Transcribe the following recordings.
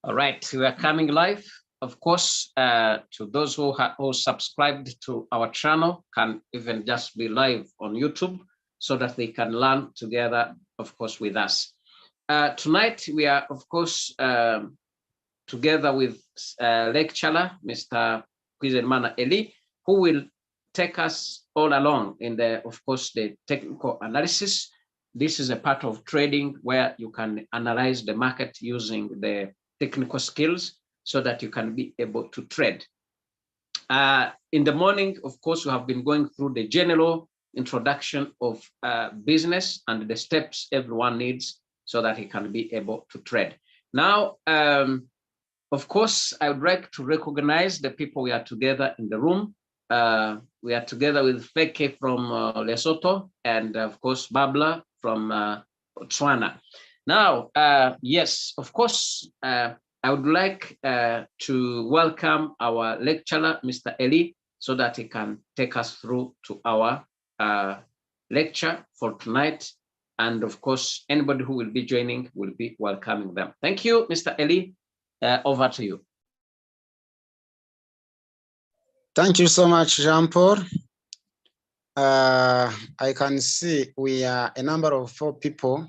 All right, we are coming live. Of course, to those who subscribed to our channel can even just be live on YouTube so that they can learn together, of course, with us. Tonight, we are, of course, together with lecturer, Mr. Kwizeyimana Eli, who will take us all along in the, of course, the technical analysis. This is a part of trading where you can analyze the market using the technical skills so that you can be able to trade. In the morning, of course, we have been going through the general introduction of business and the steps everyone needs so that he can be able to trade. Now, of course, I would like to recognize the people we are together in the room. We are together with Feke from Lesotho and, of course, Babla from Botswana. Now, yes, of course, I would like to welcome our lecturer, Mr. Eli, so that he can take us through to our lecture for tonight. And of course, anybody who will be joining will be welcoming them. Thank you, Mr. Eli. Over to you. Thank you so much, Jean-Paul. I can see we are a number of 4 people.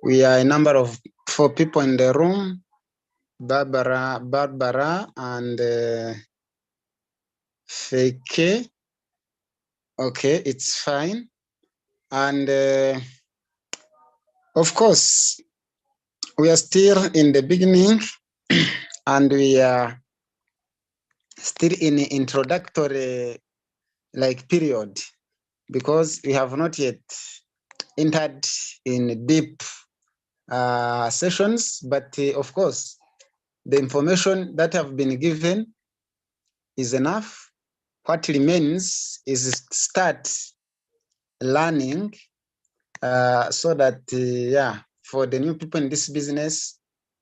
We are a number of 4 people in the room. Barbara and Feke. Okay, it's fine. And of course, we are still in the beginning and we are still in the introductory period because we have not yet entered in deep sessions, but of course, the information that have been given is enough. What remains is start learning so that, yeah, for the new people in this business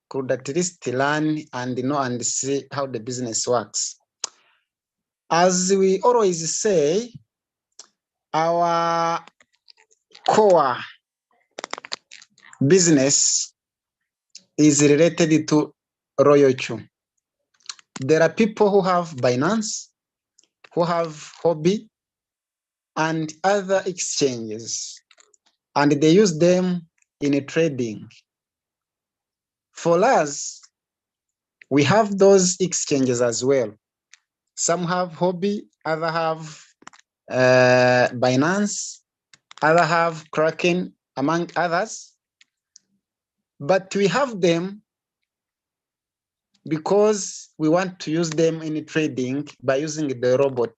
could at least learn and know and see how the business works. As we always say, our core business is related to Royalchu. There are people who have Binance, who have Hobby, and other exchanges, and they use them in trading. For us, we have those exchanges as well. Some have Hobby, other have Binance, other have Kraken, among others. But we have them because we want to use them in trading by using the robot.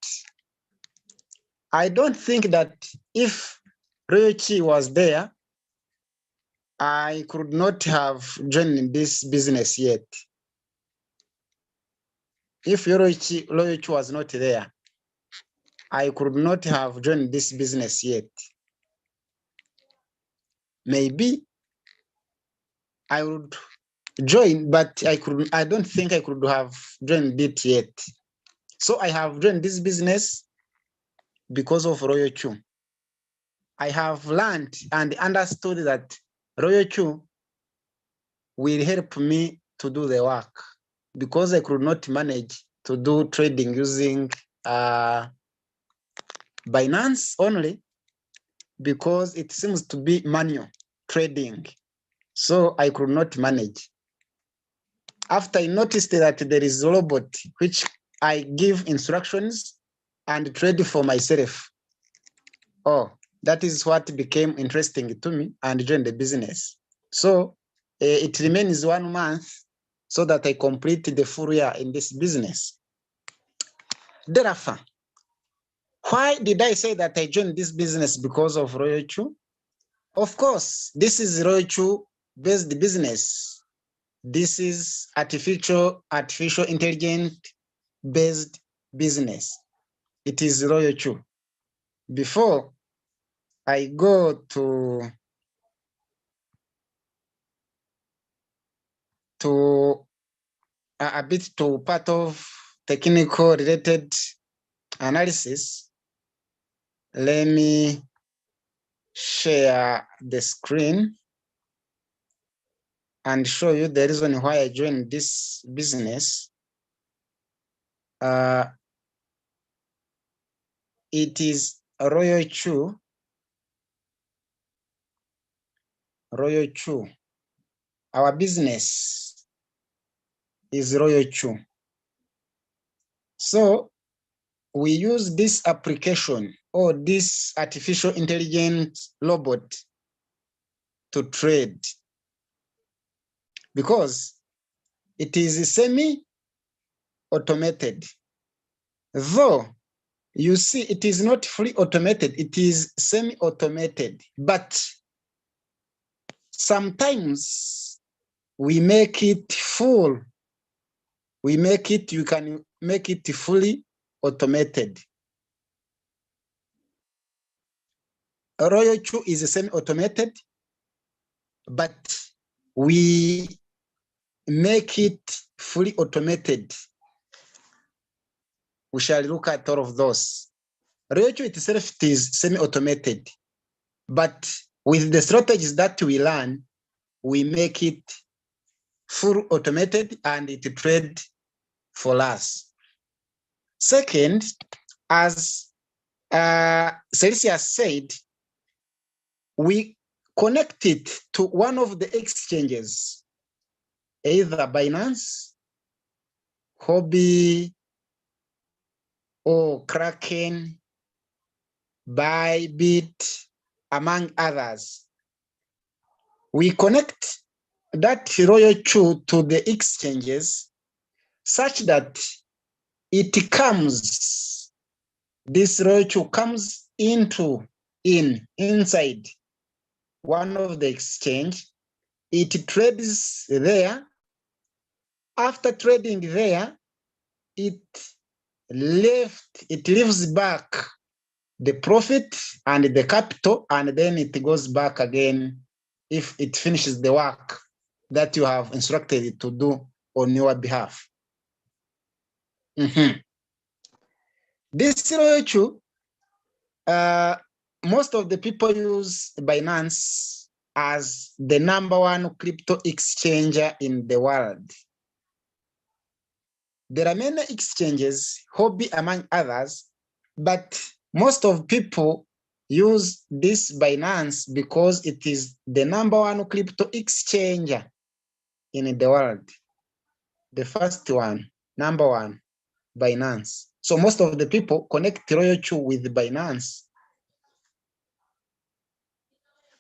I don't think that if Ryoichi was there, I could not have joined this business yet. If Ryoichi was not there, I could not have joined this business yet. Maybe I would join, but I don't think I could have joined it yet. So I have joined this business because of Ryoichi. I have learned and understood that Ryoichi will help me to do the work because I could not manage to do trading using Binance only because it seems to be manual trading. So I could not manage. After I noticed that there is a robot which I give instructions and trade for myself. Oh, that is what became interesting to me and joined the business. So it remains 1 month so that I complete the full year in this business. Thereafter, why did I say that I joined this business because of Ryoichi? Of course, this is Ryoichi-based business. This is artificial intelligence-based business. It is Ryoichi. Before I go to a bit to part of technical related analysis, let me share the screen. and show you the reason why I joined this business. It is Royal Chew. Royal Chew. Our business is Royal Chew. So we use this application or this artificial intelligence robot to trade because it is semi-automated. Though you see, it is not fully automated, it is semi-automated, but sometimes we make it full. You can make it fully automated. Royal Chew is semi-automated, but we make it fully automated. We shall look at all of those. Royal Chew itself is semi-automated, but with the strategies that we learn, we make it full automated and it trade for us. Second, as Celsius said, we connect it to one of the exchanges, either Binance, Huobi, or Kraken, Bybit, among others. We connect that Royal Chew to the exchanges such that it comes, this Royal Chew comes inside one of the exchange. It trades there. After trading there, it leaves back the profit and the capital, and then it goes back again if it finishes the work that you have instructed it to do on your behalf. This Royal Chew, most of the people use Binance as the #1 crypto exchanger in the world. There are many exchanges, Huobi among others, but most of people use this Binance because it is the #1 crypto exchanger in the world. The first one, #1, Binance. So most of the people connect Royal Chew with Binance.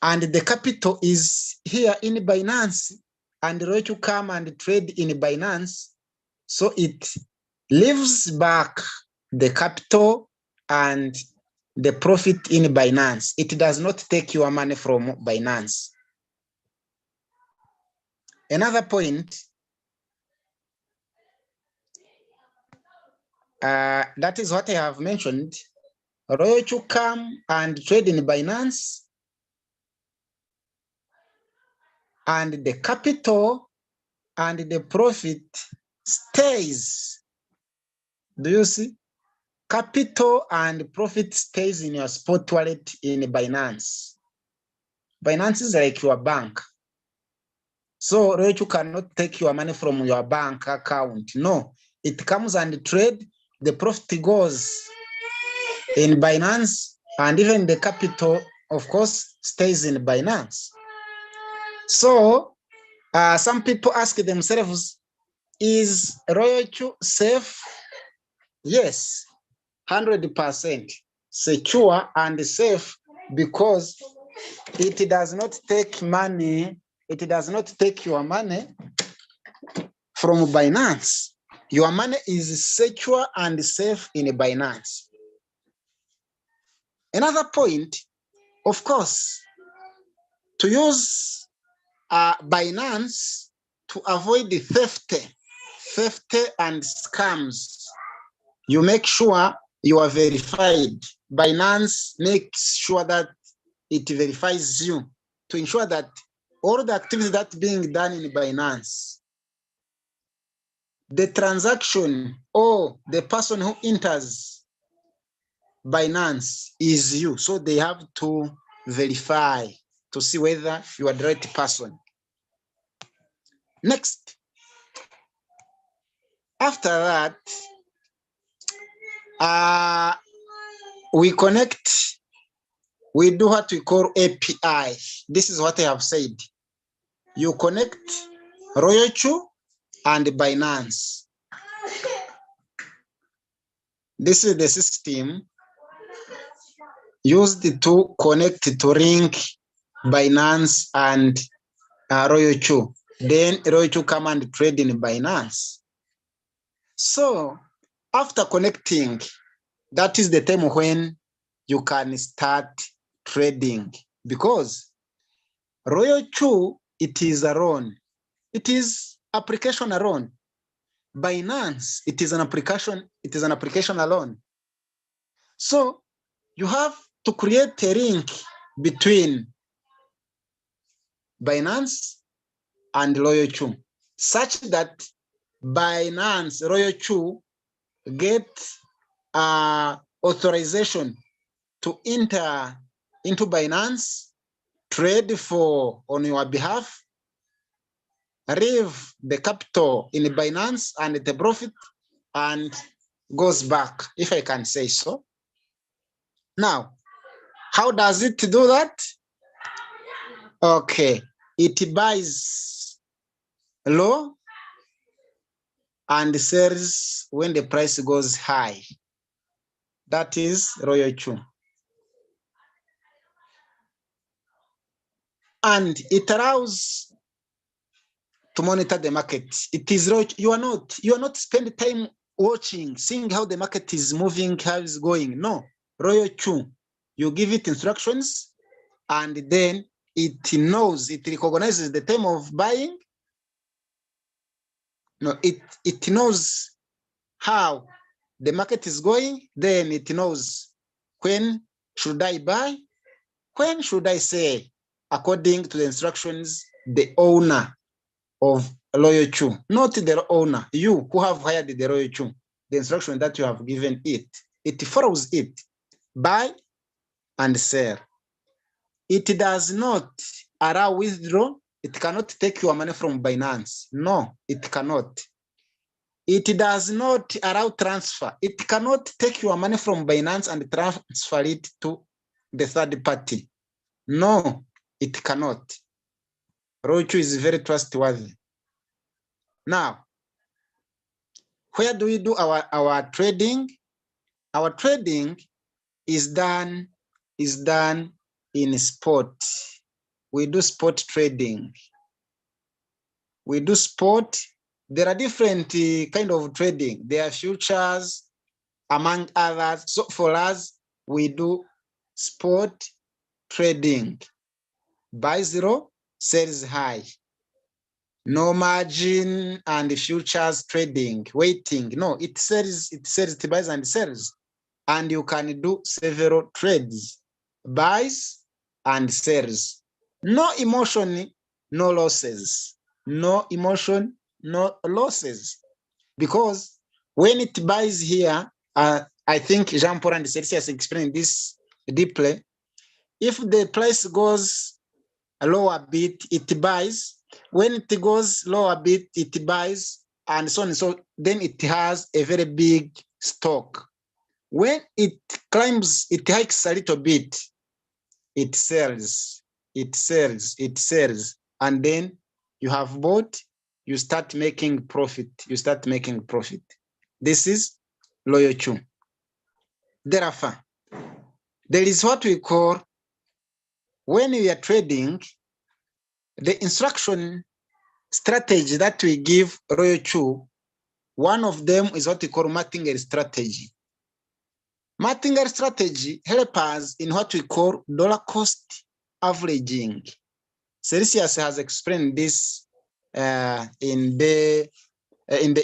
And the capital is here in Binance, and Royal Chew come and trade in Binance. So it leaves back the capital and the profit in Binance. It does not take your money from Binance. Another point, that is what I have mentioned. Royal Chew come and trade in Binance, and the capital and the profit stays. Do you see? Capital and profit stays in your spot wallet in Binance. Binance is like your bank. So Royal Chew cannot take your money from your bank account. No, it comes and trade. The profit goes in Binance, and even the capital, of course, stays in Binance. So some people ask themselves, is Royal Chew safe? Yes, 100% secure and safe, because it does not take money. It does not take your money from Binance. Your money is secure and safe in Binance. Another point, of course, to use Binance to avoid the theft and scams, you make sure you are verified. Binance makes sure that it verifies you to ensure that all the activities that are being done in Binance, the transaction or the person who enters Binance is you. So they have to verify to see whether you are the right person. Next, after that, we connect, we do what we call API. This is what I have said. You connect Royalchu and Binance. This is the system used to connect to link Binance and Royalchu. Then Royalchu come and trade in Binance. So after connecting, that is the time when you can start trading, because Royalchu, it is a loan. It is application alone. Binance, it is an application alone. So you have to create a link between Binance and Royalchu, such that Binance, Royalchu get authorization to enter into Binance, trade on your behalf, leave the capital in Binance and the profit, and goes back, if I can say so. Now, how does it do that? Okay, it buys low and sells when the price goes high. That is Royalchu. And it allows to monitor the market. It is you are not spending time watching, seeing how the market is moving, how it's going. No, Royalchu, you give it instructions, and then it knows, it recognizes the time of buying. No, it knows how the market is going. Then it knows when should I buy, when should I sell, according to the instructions the owner of Royalchu, not the owner, you who have hired the Royalchu, the instruction that you have given it. It follows it, buy and sell. It does not allow withdraw. It cannot take your money from Binance. No, it cannot. It does not allow transfer. It cannot take your money from Binance and transfer it to the third party. No, it cannot. Royalchu is very trustworthy. Now, where do we do our trading? Our trading is done in spot. We do spot trading. We do spot. There are different kind of trading. There are futures, among others. So for us, we do spot trading. Buy zero, sells high. No margin and futures trading, waiting. No, it sells, it buys and sells. And you can do several trades, buys and sells. No emotion, no losses. No emotion, no losses. Because when it buys here, I think Jean-Paul and Celsius explained this deeply. If the price goes lower a bit, it buys. When it goes lower a bit, it buys, and so on and so. Then it has a very big stock. When it climbs, it hikes a little bit, it sells, it sells, it sells. And then you have bought, you start making profit. You start making profit. This is Royalchu. Thereafter, there is what we call, when we are trading, the instruction strategy that we give Royalchu, one of them is what we call martingale strategy. Martingale strategy helps us in what we call dollar cost averaging. Celsius has explained this in the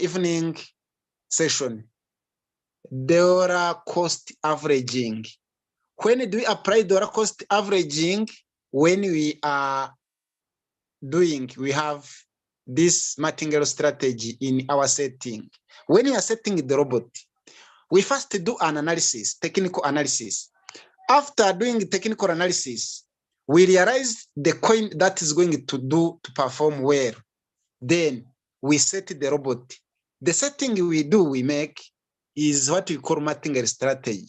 evening session. Dollar cost averaging. When do we apply dollar cost averaging? When we are doing, we have this martingale strategy in our setting. When we are setting the robot, we first do an analysis, technical analysis. After doing technical analysis, we realize the coin that is going to perform well. then we set the robot. The setting we make is what we call martingale strategy.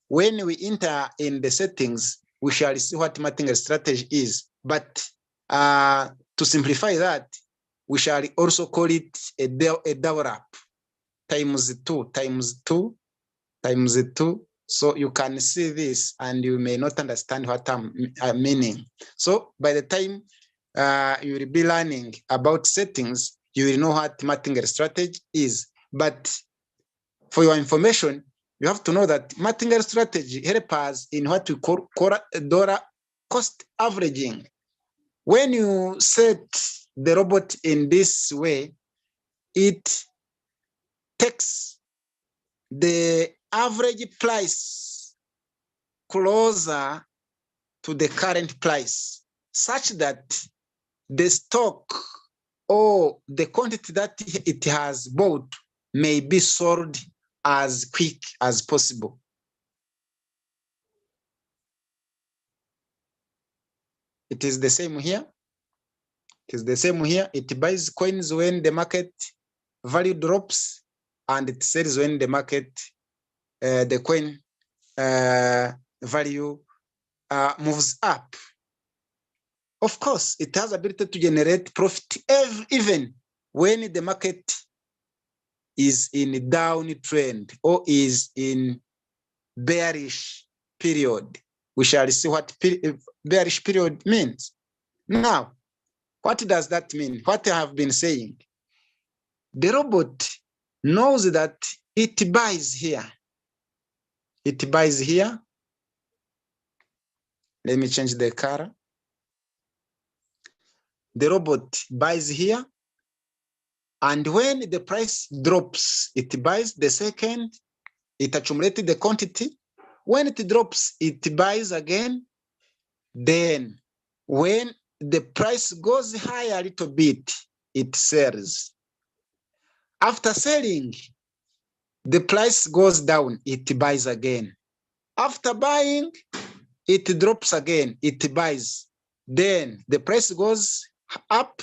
When we enter in the settings, we shall see what martingale strategy is. But to simplify that, we shall also call it a develop times 2 times 2 times 2. So you can see this and you may not understand what I'm meaning. So by the time you will be learning about settings, you will know what martingale strategy is. But for your information, you have to know that martingale strategy helps us in what we call dollar cost averaging. When you set the robot in this way, it takes the average price closer to the current price, such that the stock or the quantity that it has bought may be sold as quick as possible. It is the same here. It is the same here. It buys coins when the market value drops, and it sells when the market, the coin value moves up. Of course, it has ability to generate profit even when the market is in a downtrend or is in bearish period. We shall see what bearish period means. Now, what does that mean? What I have been saying, the robot knows that it buys here. It buys here. Let me change the color. The robot buys here. And when the price drops, it buys the second, it accumulates the quantity. When it drops, it buys again. Then when the price goes higher a little bit, it sells. After selling, the price goes down, it buys again. After buying, it drops again, it buys. Then the price goes up,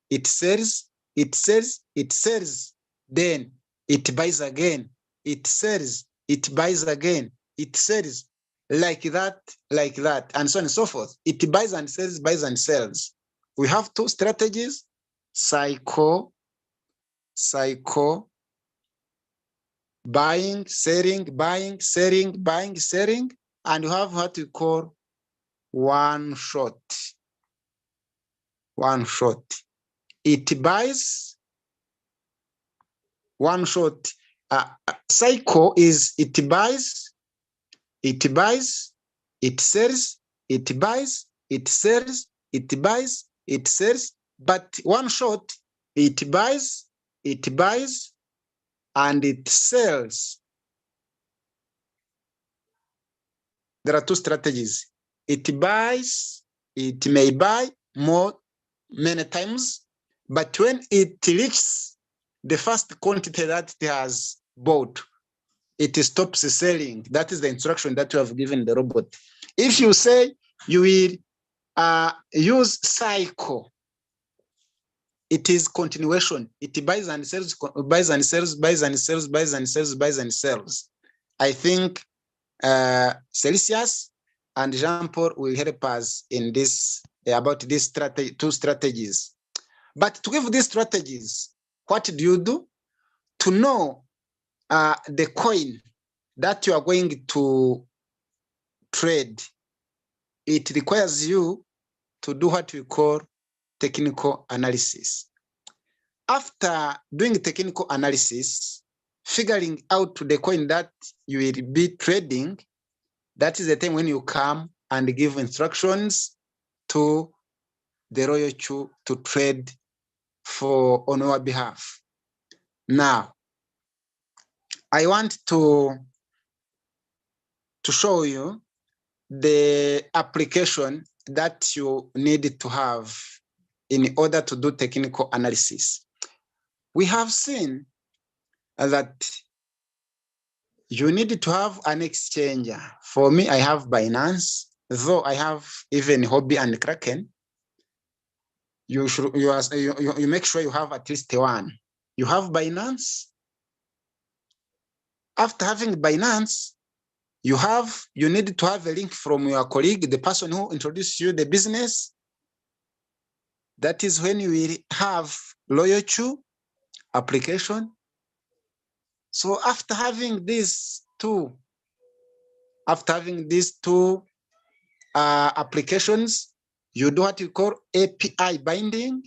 it sells, it sells, it sells. Then it buys again, it sells, it buys again, it sells. Like that, and so on and so forth. It buys and sells, buys and sells. We have two strategies, cycle, buying, selling, buying, selling, buying, selling, and you have what we call one shot. One shot. It buys, one shot. Cycle is it buys, it sells, it buys, it sells, it buys, it sells. But one shot, it buys, and it sells. There are two strategies. It buys, it may buy many times, but when it reaches the first quantity that it has bought, it stops selling. That is the instruction that you have given the robot. If you say you will use cycle, it is continuation. It buys and sells, buys and sells, buys and sells, buys and sells, buys and sells. I think Celsius and Jean-Paul will help us in this about this strategy, two strategies. But to give these strategies, what do you do? To know the coin that you are going to trade, it requires you to do what we call technical analysis. After doing technical analysis, figuring out the coin that you will be trading, that is the time when you come and give instructions to the Royal Chu to trade on our behalf. Now, I want to show you the application that you need to have in order to do technical analysis. We have seen that you need to have an exchanger. For me, I have Binance, though I have even Huobi and Kraken. you make sure you have at least one. You have Binance. After having Binance, you need to have a link from your colleague, the person who introduced you the business. That is when you will have Loyochu application. So after having these two applications, you do what you call API binding.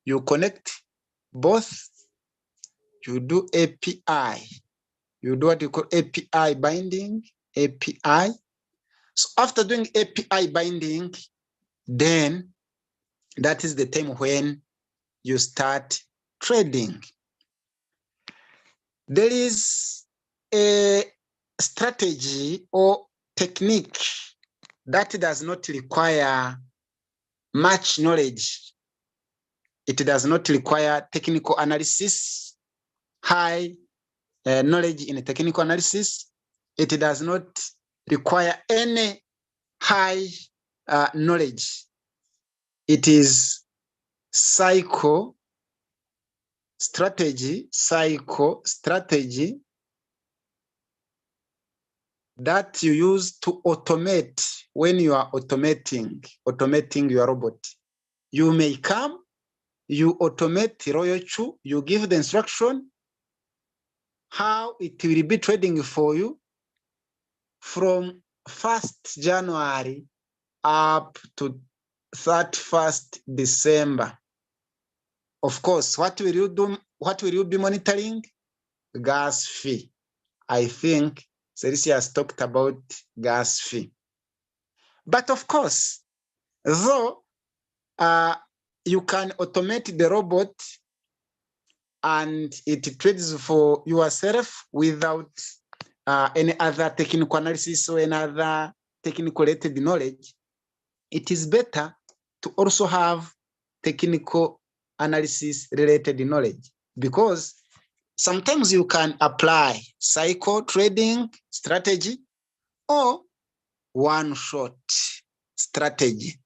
You connect both. You do API. You do what you call API binding, API. So after doing API binding, then that is the time when you start trading. There is a strategy or technique that does not require much knowledge. It does not require technical analysis, high knowledge in technical analysis. It does not require any high knowledge. It is psycho strategy that you use to automate when you are automating your robot. You may come, you automate Loyochu, you give the instruction how it will be trading for you from 1st January up to 31st December. Of course, what will you do? What will you be monitoring? Gas fee. I think Celestia has talked about gas fee. But of course, though you can automate the robot and it trades for yourself without any other technical analysis or another technical related knowledge, it is better to also have technical analysis related knowledge, because sometimes you can apply cycle trading strategy or one shot strategy.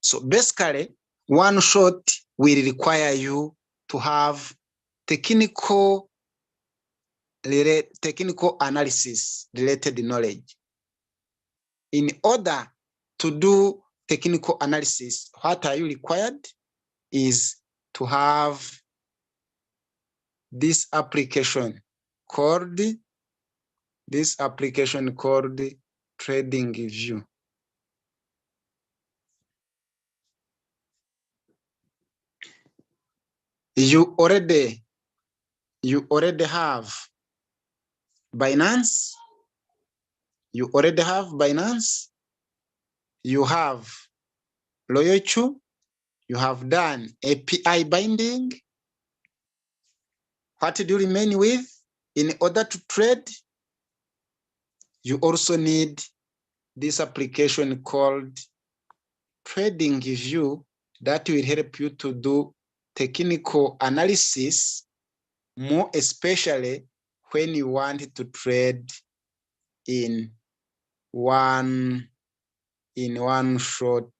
So basically, one shot will require you to have technical analysis related knowledge. In order to do technical analysis, what are you required is to have this application called TradingView. You already have Binance. You have Loyochu. You have done API binding. What do you remain with in order to trade? You also need this application called TradingView that will help you to do technical analysis, more especially when you want to trade in one short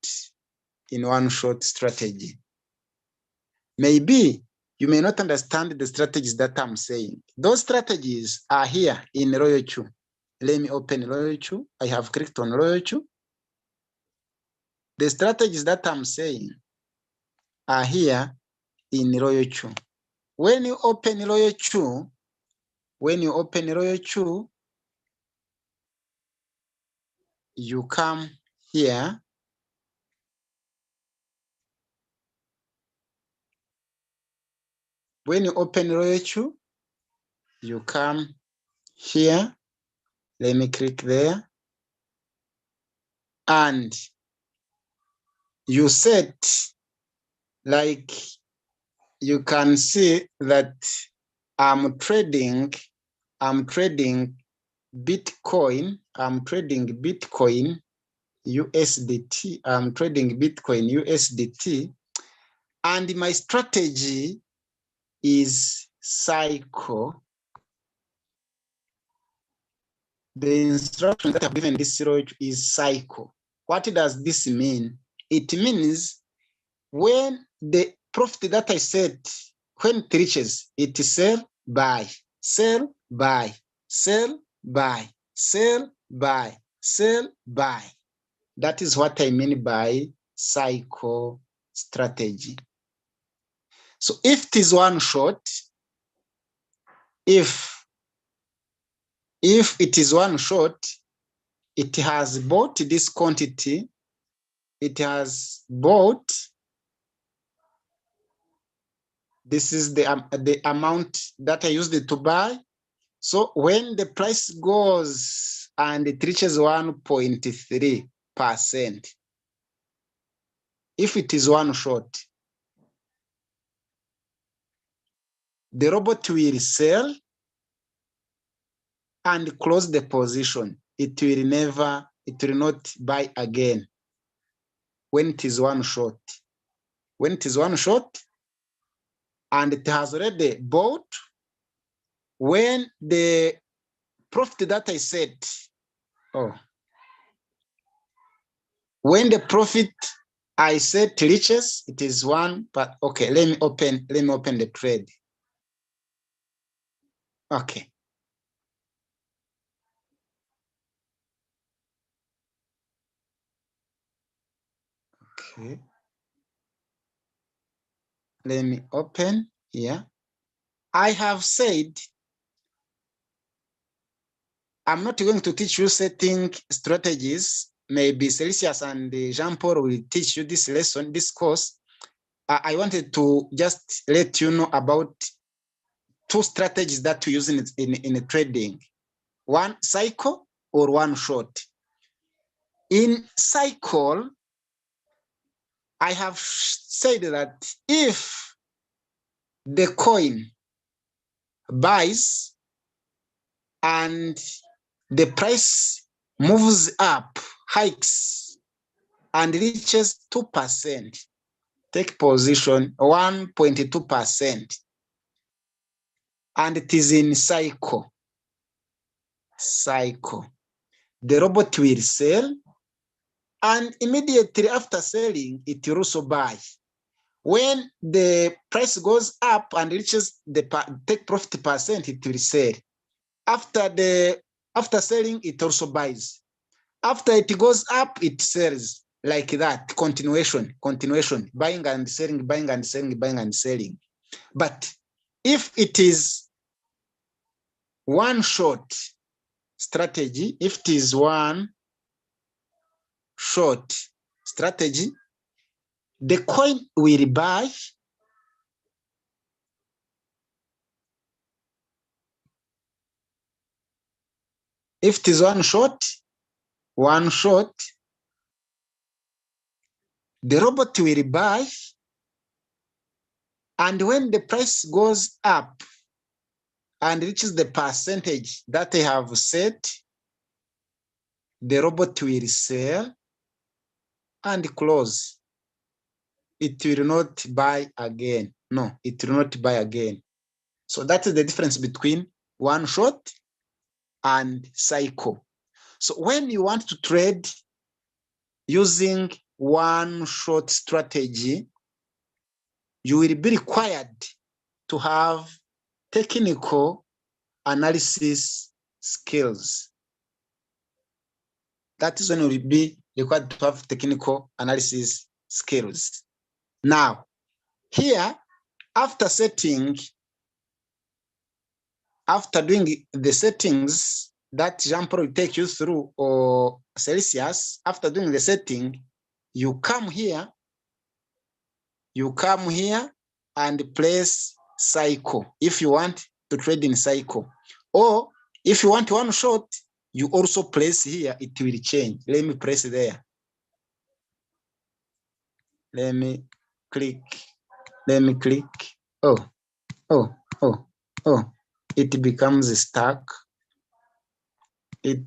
strategy. Maybe you may not understand the strategies that I'm saying. Those strategies are here in Loyochu. Let me open Loyochu. I have clicked on Loyochu. The strategies that I'm saying are here in Loyochu. When you open Loyochu, you come here. When you open Loyochu, you come here. Let me click there. And you set, like you can see that I'm trading Bitcoin. I'm trading Bitcoin USDT. I'm trading Bitcoin USDT. And my strategy is cycle. The instruction that I've given this row is cycle. What does this mean? It means when the profit that I set, when it reaches, it is sell, buy, sell, buy, sell, buy, sell, buy, sell, buy. That is what I mean by cycle strategy. So if it is one shot, if it is one shot, it has bought this quantity, it has bought, this is the amount that I used it to buy. So when the price goes and it reaches 1.3%, if it is one shot, the robot will sell and close the position. It will not buy again when it is one shot. When it is one shot and it has already bought, when the profit that I set, when the profit I set reaches, it is one, but okay, let me open the trade. Okay. Okay. Let me open here. I have said I'm not going to teach you setting strategies. Maybe Celsius and Jean-Paul will teach you this lesson, this course. I wanted to just let you know about two strategies that we use in trading. One cycle or one short. In cycle, I have said that if the coin buys and the price moves up, hikes, and reaches 2%, take position 1.2%, and it is in cycle. The robot will sell, and immediately after selling, it will also buy. When the price goes up and reaches the take profit percent, it will sell. After selling, it also buys. After it goes up, it sells, like that. Continuation, buying and selling, buying and selling, buying and selling. But if it is one short strategy, if it is one short strategy, the coin will buy, if it is one short, the robot will buy, and when the price goes up and reaches the percentage that they have set, the robot will sell and close. It will not buy again. No, it will not buy again. So that is the difference between one shot and cycle. So when you want to trade using one shot strategy, you will be required to have technical analysis skills. That is when you will be required to have technical analysis skills. Now, here, after doing the settings that Jean-Paul will take you through, or Celsius, after doing the setting, you come here and place cycle if you want to trade in cycle. Or if you want one shot, you also place here, it will change. Let me press there. Let me click. Oh, it becomes stuck. It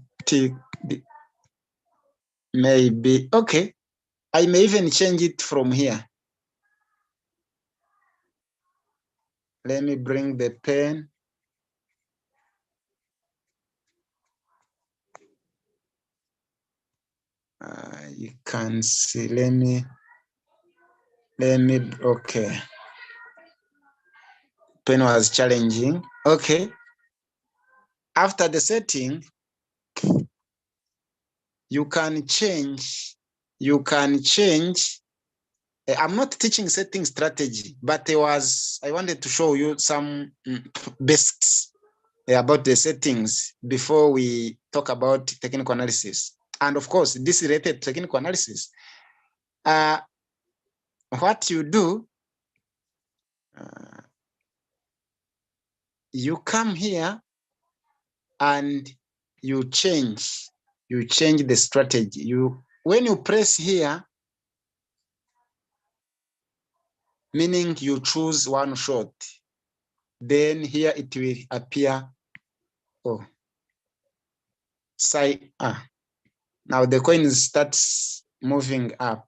may be, okay. I may even change it from here. Let me bring the pen. You can see, let me Let me, okay. Pen was challenging. Okay. After the setting, you can change. I'm not teaching setting strategy, but I wanted to show you some basics about the settings before we talk about technical analysis. And of course, this related to technical analysis. What you do, you come here and you change the strategy. When you press here, meaning you choose one shot, then here it will appear. Oh, now the coin starts moving up.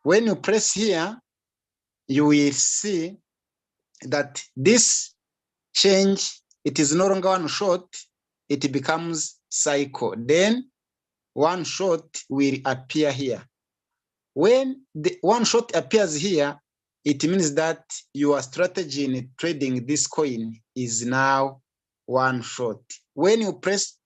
When you press here, you will see that this change, it is no longer one shot, it becomes cycle. Then one shot will appear here. When the one shot appears here, it means that your strategy in trading this coin is now one shot. When you press,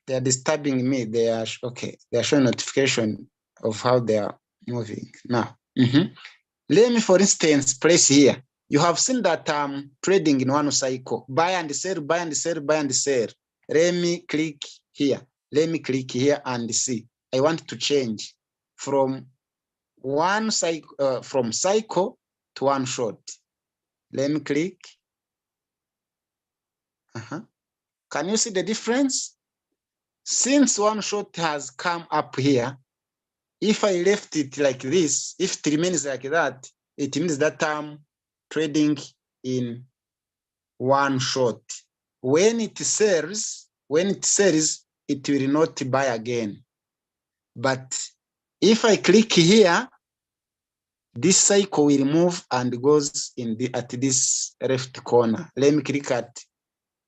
they are disturbing me. They are okay. They are showing notification of how they are moving now. Let me, for instance, press here. You have seen that I'm trading in one cycle. Buy and sell, buy and sell, buy and sell. Let me click here. Let me click here and see. I want to change from one cycle, from cycle to one shot. Let me click. Can you see the difference? Since one shot has come up here, if I left it like this, if it remains like that, it means that I'm trading in one shot. When it sells, it will not buy again. But if I click here, this cycle will move and goes at this left corner. Let me click at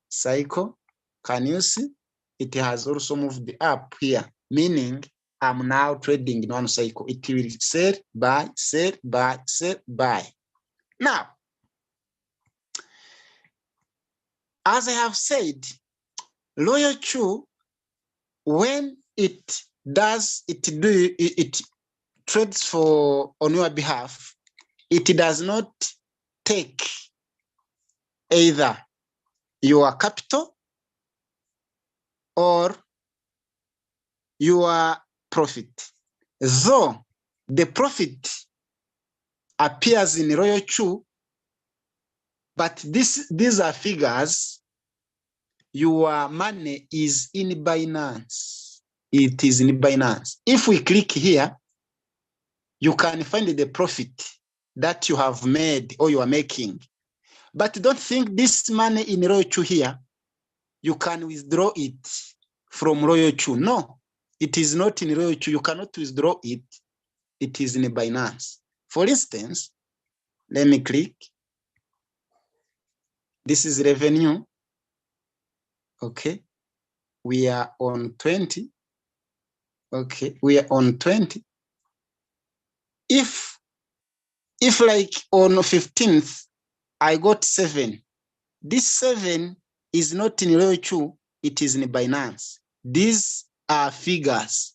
cycle. Can you see? It has also moved up here, meaning I'm now trading in one cycle. It will sell, buy, sell, buy, sell, buy. Now, as I have said, Royal Chu, when it trades on your behalf, it does not take either your capital or your profit. Though the profit appears in Royal Chu, but these are figures. Your money is in Binance. It is in Binance. If we click here, you can find the profit that you have made or you are making. But don't think this money in Royal Chu here, you can withdraw it from Royal Chu. No, it is not in Royal Chu. You cannot withdraw it. It is in Binance. For instance, let me click. This is revenue. Okay. We are on 20. Okay. We are on 20. If like on 15th, I got 7. This 7 is not in Royal Chu, it is in Binance. These are figures.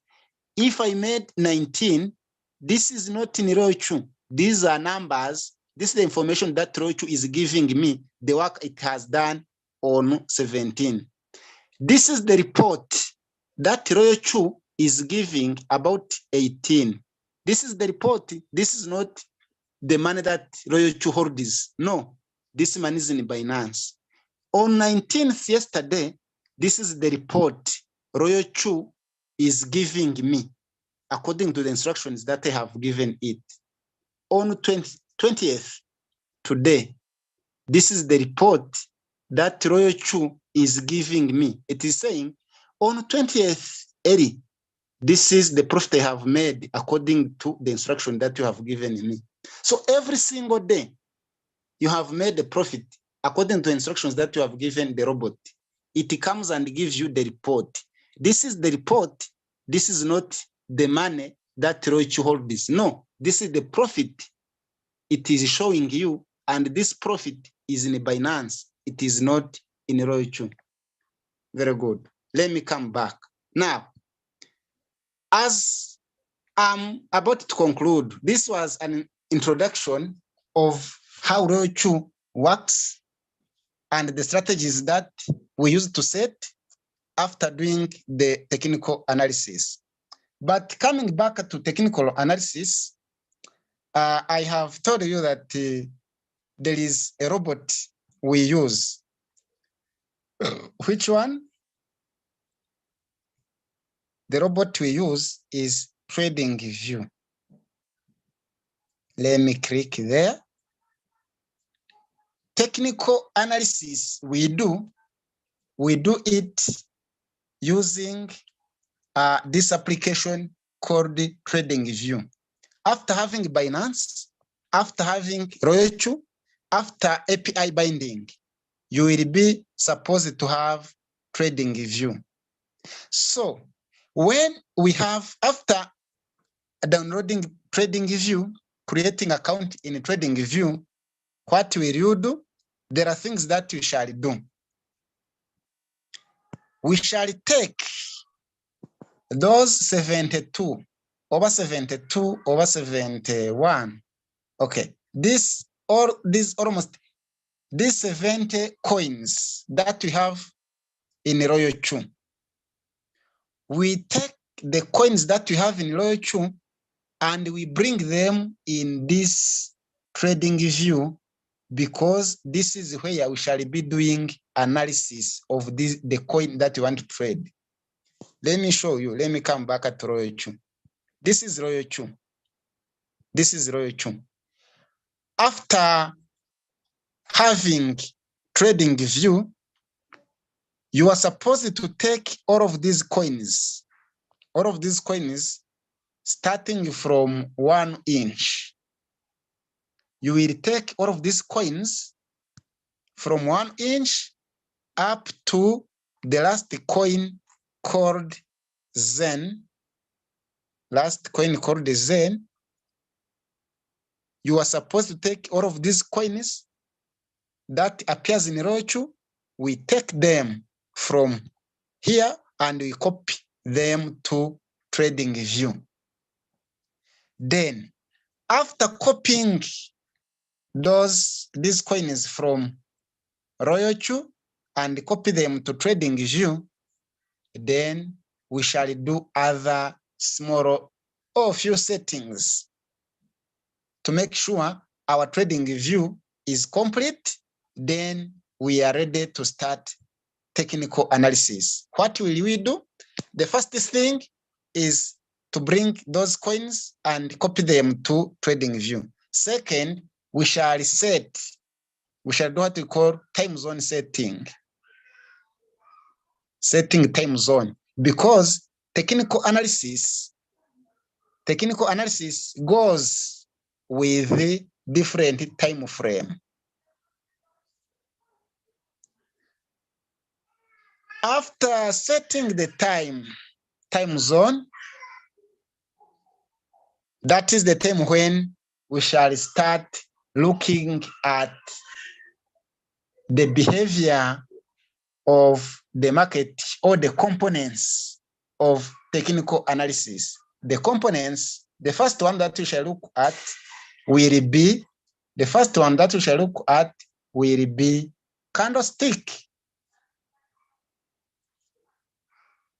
If I made 19, this is not in Royal Chu. These are numbers. This is the information that Royal Chu is giving me, the work it has done on 17. This is the report that Royal Chu is giving about 18. This is the report. This is not the money that Royal Chu holds. No, this money is in Binance. On 19th yesterday, this is the report Royal Chu is giving me according to the instructions that I have given it. On 20th, today, this is the report that Royal Chu is giving me. It is saying on 20th early, this is the profit I have made according to the instruction that you have given me. So every single day, you have made the profit according to instructions that you have given the robot. It comes and gives you the report. This is the report. This is not the money that ROIC holds. No, this is the profit it is showing you, and this profit is in Binance. It is not in ROIC. Very good. Let me come back. Now, as I'm about to conclude, this was an introduction of how ROIC works and the strategies that we use to set after doing the technical analysis. But coming back to technical analysis, I have told you that there is a robot we use. Which one? The robot we use is TradingView. Let me click there. Technical analysis we do it using this application called TradingView. After having Binance, after having ROIC, after API binding, you will be supposed to have TradingView. So when we have, after downloading TradingView, creating account in TradingView, what will you do? There are things that we shall do. We shall take those 72 over 72 over 71. Okay, these 70 coins that we have in ROIC. We take the coins that we have in ROIC and we bring them in this TradingView, because this is where we shall be doing analysis of the coin that you want to trade. Let me show you. Let me come back at ROIC. This is ROIC. This is ROIC. After having TradingView, you are supposed to take all of these coins, starting from 1 inch. You will take all of these coins from 1 inch up to the last coin called Zen. Last coin called Zen. You are supposed to take all of these coins that appears in ROIC. We take them from here and we copy them to TradingView. Then, after copying these coins from ROIC and copy them to TradingView, then we shall do other small or few settings to make sure our TradingView is complete. Then we are ready to start technical analysis. What will we do? The first thing is to bring those coins and copy them to TradingView. Second, we shall do what we call time zone setting. Setting time zone, because technical analysis goes with the different time frame. After setting the time zone, that is the time when we shall start looking at the behavior of the market or the components of technical analysis. The components, the first one that we shall look at will be candlestick.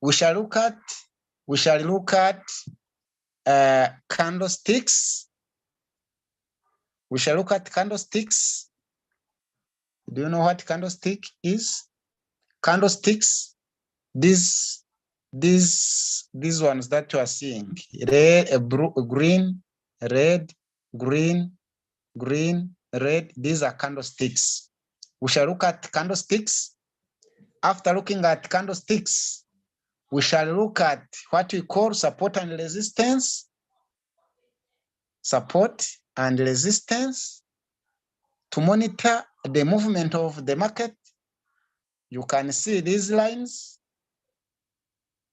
We shall look at candlesticks. We shall look at candlesticks. Do you know what candlestick is? Candlesticks, these ones that you are seeing, red, green, red, green, green, red, these are candlesticks. We shall look at candlesticks. After looking at candlesticks, we shall look at what we call support and resistance. Support and resistance to monitor the movement of the market. You can see these lines.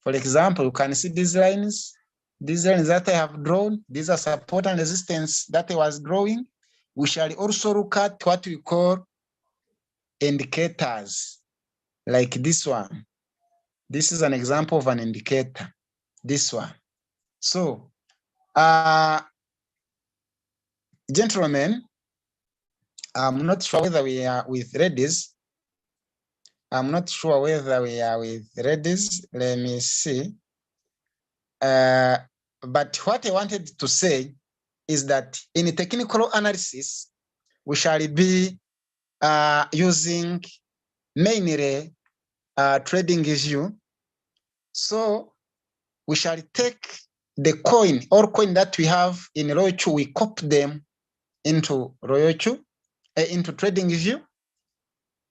For example, you can see these lines. These lines that I have drawn, these are support and resistance that I was drawing. We shall also look at what we call indicators, like this one. This is an example of an indicator, this one. So, gentlemen, I'm not sure whether we are with ladies. I'm not sure whether we are with ladies. Let me see. But what I wanted to say is that in technical analysis, we shall be using mainly trading view. So we shall take the coin or coin that we have in Royalty, we copy them into Royalty, into trading view.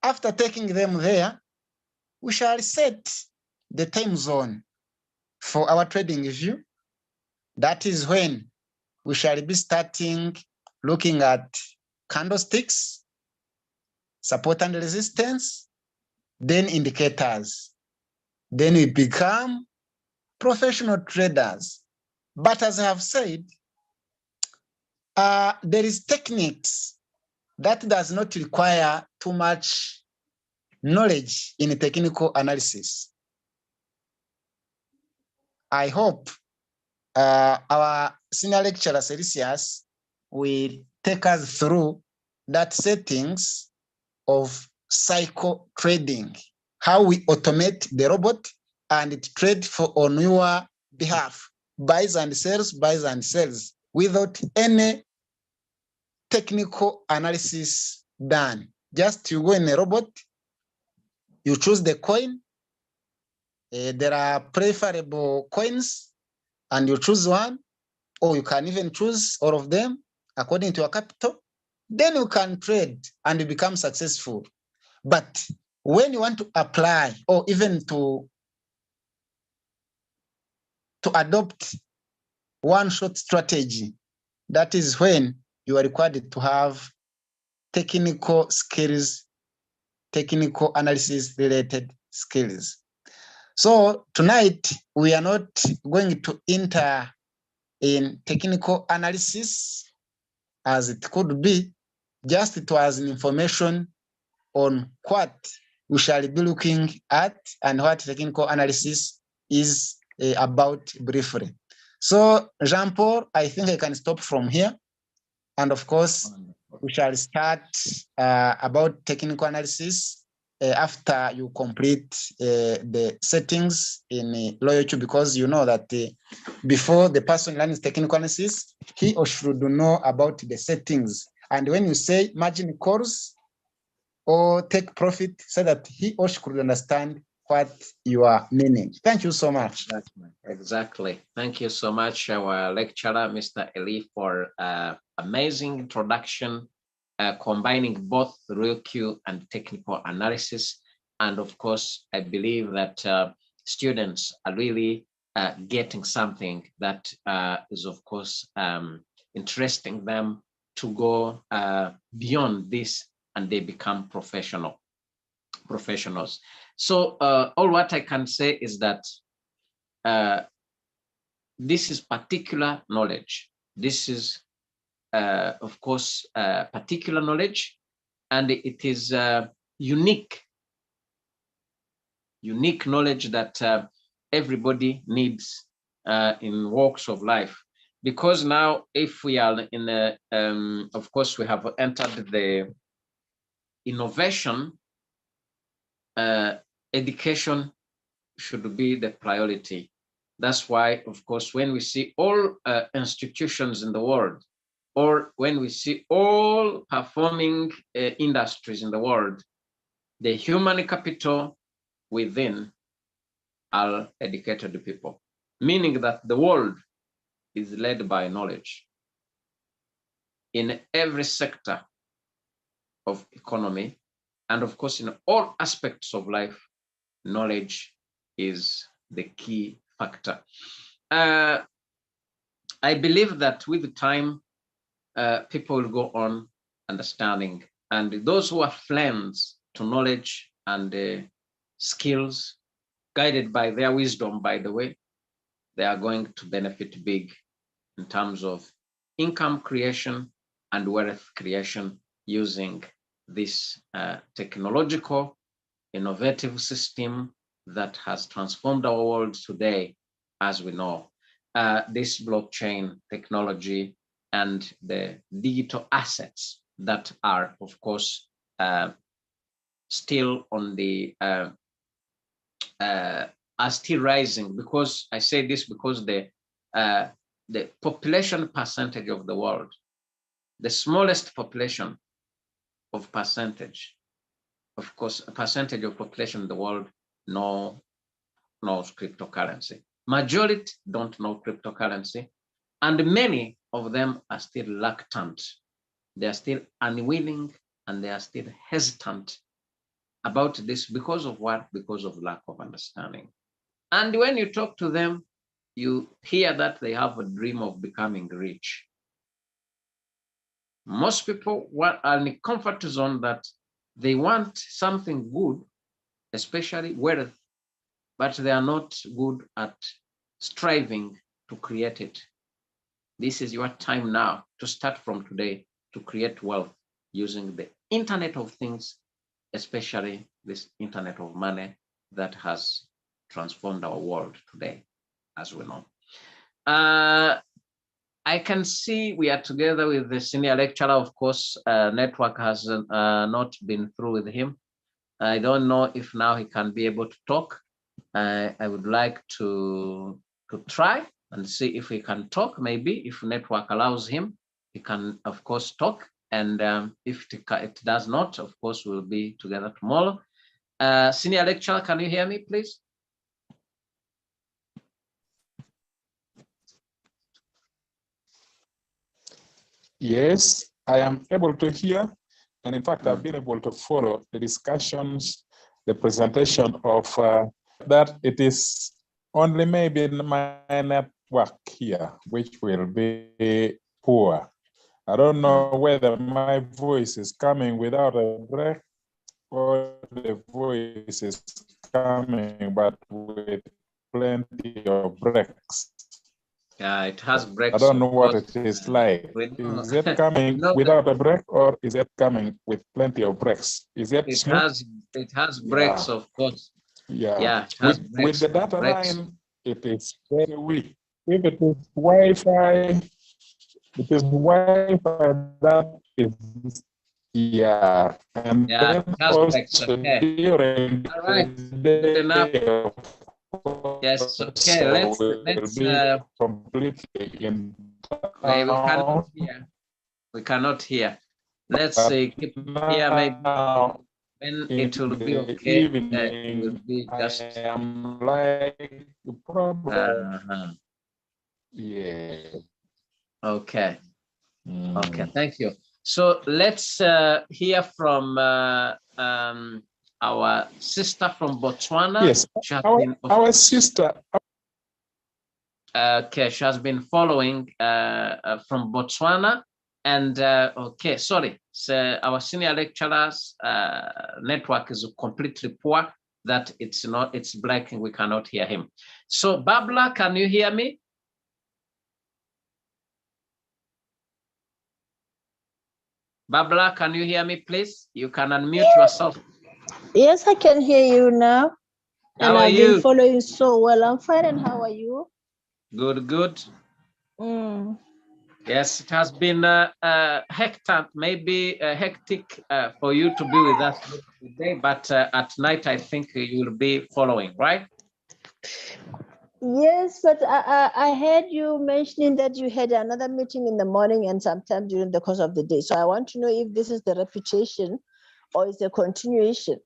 After taking them there, we shall set the time zone for our trading view. That is when we shall be starting looking at candlesticks, support and resistance, then indicators. Then we become professional traders. But as I have said, there is techniques that does not require too much knowledge in technical analysis. I hope our senior lecturer, Celsius, will take us through that settings of cycle trading, how we automate the robot and it trade on your behalf, buys and sells without any technical analysis done. Just you go in a robot, you choose the coin. There are preferable coins and you choose one, or you can even choose all of them according to your capital. Then you can trade and you become successful. But when you want to apply or even to adopt one shot strategy, that is when you are required to have technical skills, technical analysis related skills. So tonight we are not going to enter in technical analysis as it could be, just it was an information on what we shall be looking at and what technical analysis is about briefly. So Jean-Paul, I think I can stop from here. And of course, we shall start about technical analysis after you complete the settings in Loyalty, because you know that before the person learns technical analysis, he or she should know about the settings. And when you say margin calls or take profit, so that he or she could understand what you are meaning. Thank you so much. Exactly. Thank you so much, our lecturer, Mr. Eli, for amazing introduction, combining both real Q and technical analysis. And of course, I believe that students are really getting something that is, of course, interesting them to go beyond this, and they become professionals. So all what I can say is that this is particular knowledge. This is, of course, particular knowledge, and it is unique knowledge that everybody needs in walks of life. Because now, if we are in a, of course, we have entered the innovation, education should be the priority. That's why, of course, when we see all institutions in the world, or when we see all performing industries in the world, the human capital within are educated people, meaning that the world is led by knowledge. In every sector of economy, and of course, in all aspects of life, knowledge is the key factor. I believe that with time, people will go on understanding, and those who are flames to knowledge and skills, guided by their wisdom, by the way, they are going to benefit big in terms of income creation and wealth creation using this technological, innovative system that has transformed our world today, as we know. This blockchain technology and the digital assets that are, of course, still on the are still rising, because I say this because the population percentage of the world, the smallest population of percentage, of course, a percentage of population in the world knows cryptocurrency. Majority don't know cryptocurrency, and many of them are still reluctant. They are still unwilling, and they are still hesitant about this because of what? Because of lack of understanding. And when you talk to them, you hear that they have a dream of becoming rich. Most people are in a comfort zone that they want something good, especially wealth, but they are not good at striving to create it. This is your time now to start from today to create wealth using the Internet of Things, especially this Internet of Money that has transformed our world today, as we know. I can see we are together with the senior lecturer. Of course, network has not been through with him. I don't know if now he can be able to talk. I would like to try and see if he can talk. Maybe if network allows him, he can, of course, talk. And if it does not, of course, we'll be together tomorrow. Senior lecturer, can you hear me, please? Yes, I am able to hear. And in fact, I've been able to follow the discussions, the presentation of that. It is only maybe my network here, which will be poor. I don't know whether my voice is coming without a break or the voice is coming, but with plenty of breaks. Yeah, it has breaks. I don't know what it is like. Is it coming without a break, or is it coming with plenty of breaks? Is it smooth? It has breaks, of course. Yeah. With the data line, it is very weak. If it is Wi-Fi, it is Wi-Fi that is, yeah. And then also during the day, yes, okay, let's completely in we cannot hear. We cannot hear. Let's keep here, maybe when it will be okay. It will be just I am like problem. Yeah. Okay. Okay, thank you. So let's hear from our sister from Botswana. Yes, our sister. Okay, she has been following from Botswana. And okay, sorry, so our senior lecturer's network is completely poor, that it's black and we cannot hear him. So Babla, can you hear me? Babla, can you hear me, please? You can unmute yourself. Yes, I can hear you now. How are you? I've been following so well. I'm fine, and how are you? Good, good. Yes, it has been hectic, maybe hectic for you to be with us today, but at night, I think you will be following, right? Yes, but I heard you mentioning that you had another meeting in the morning and sometime during the course of the day. So I want to know if this is the repetition or is a continuation.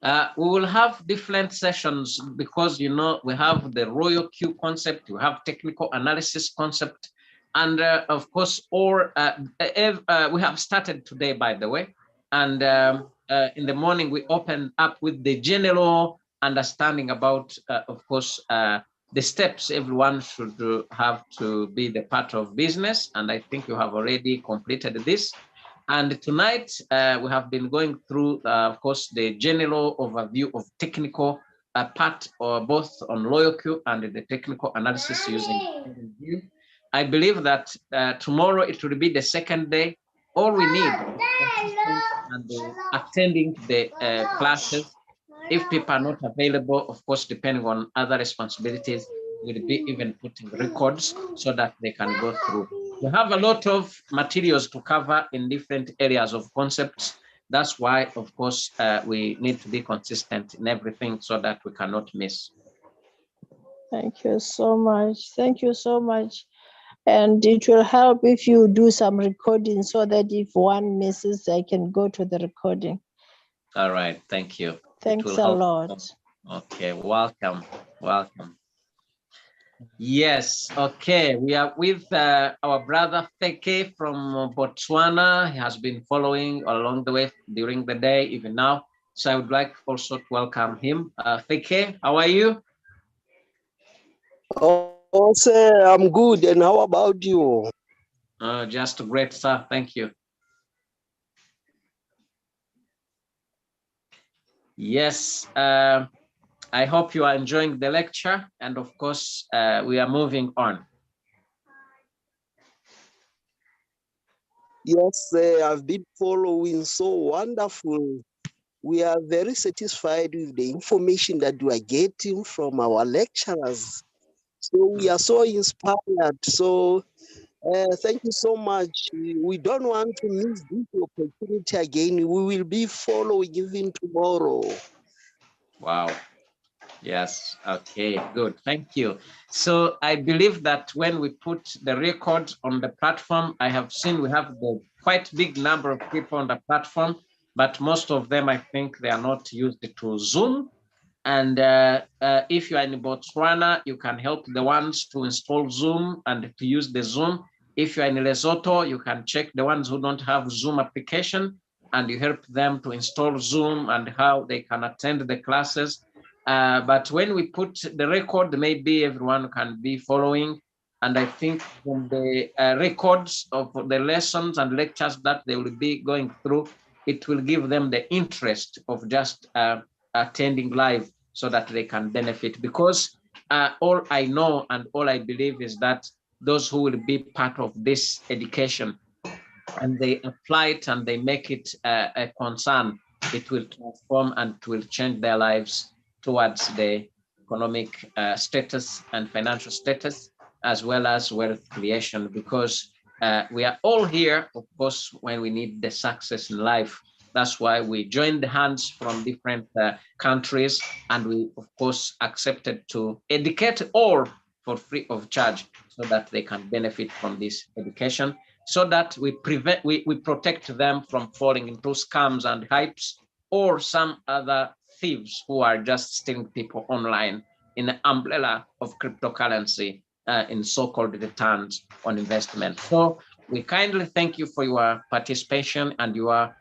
We will have different sessions because, you know, we have the royal queue concept, we have technical analysis concept, and of course, we have started today, by the way. And in the morning, we open up with the general understanding about, of course, the steps everyone should have to be the part of business. And I think you have already completed this. And tonight, we have been going through, of course, the general overview of technical a part or both on LoyalQ and the technical analysis using View. I believe that tomorrow it will be the second day. All we need is and attending the classes. If people are not available, of course, depending on other responsibilities, we'll be even putting records so that they can go through. We have a lot of materials to cover in different areas of concepts. That's why, of course, we need to be consistent in everything so that we cannot miss. Thank you so much. Thank you so much. And it will help if you do some recording so that if one misses, I can go to the recording. All right, thank you. Thanks a lot. Okay, welcome, welcome. Yes, okay, we are with our brother Feke from Botswana. He has been following along the way during the day, even now. So I would like also to welcome him. Feke, how are you? Oh, sir, I'm good. And how about you? Just great, sir. Thank you. Yes, I hope you are enjoying the lecture. And of course, we are moving on. Yes, sir, I've been following. So wonderful. We are very satisfied with the information that we are getting from our lecturers. So we are so inspired. So thank you so much. We don't want to miss this opportunity again. We will be following even tomorrow. Wow. Yes. Okay, good. Thank you. So I believe that when we put the record on the platform, I have seen we have the quite big number of people on the platform, but most of them, I think they are not used to Zoom. And if you are in Botswana, you can help the ones to install Zoom and to use the Zoom. If you are in Lesotho, you can check the ones who don't have Zoom application and you help them to install Zoom and how they can attend the classes. But when we put the record, maybe everyone can be following. And I think from the records of the lessons and lectures that they will be going through, it will give them the interest of just attending live so that they can benefit. Because all I know and all I believe is that those who will be part of this education and they apply it and they make it a concern, it will transform and it will change their lives towards the economic status and financial status, as well as wealth creation, because we are all here, of course, when we need the success in life. That's why we joined hands from different countries, and we, of course, accepted to educate all for free of charge so that they can benefit from this education, so that we protect them from falling into scams and hypes or some other thieves who are just stealing people online in the umbrella of cryptocurrency in so-called returns on investment. So we kindly thank you for your participation, and your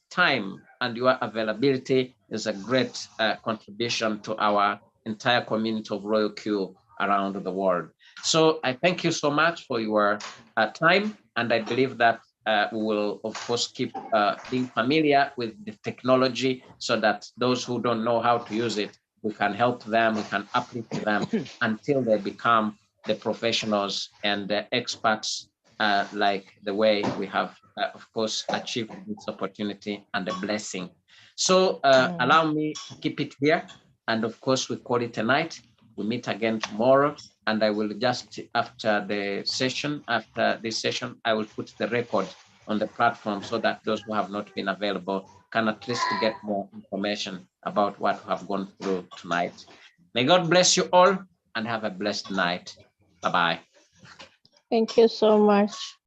time and your availability is a great contribution to our entire community of LoyalQ around the world. So I thank you so much for your time, and I believe that we will, of course, keep being familiar with the technology so that those who don't know how to use it, we can help them, we can uplift them until they become the professionals and the experts like the way we have, of course, achieved this opportunity and a blessing. So allow me to keep it here. And of course, we call it a night. We meet again tomorrow. And I will just, after this session, I will put the record on the platform so that those who have not been available can at least get more information about what we have gone through tonight. May God bless you all and have a blessed night. Bye-bye. Thank you so much.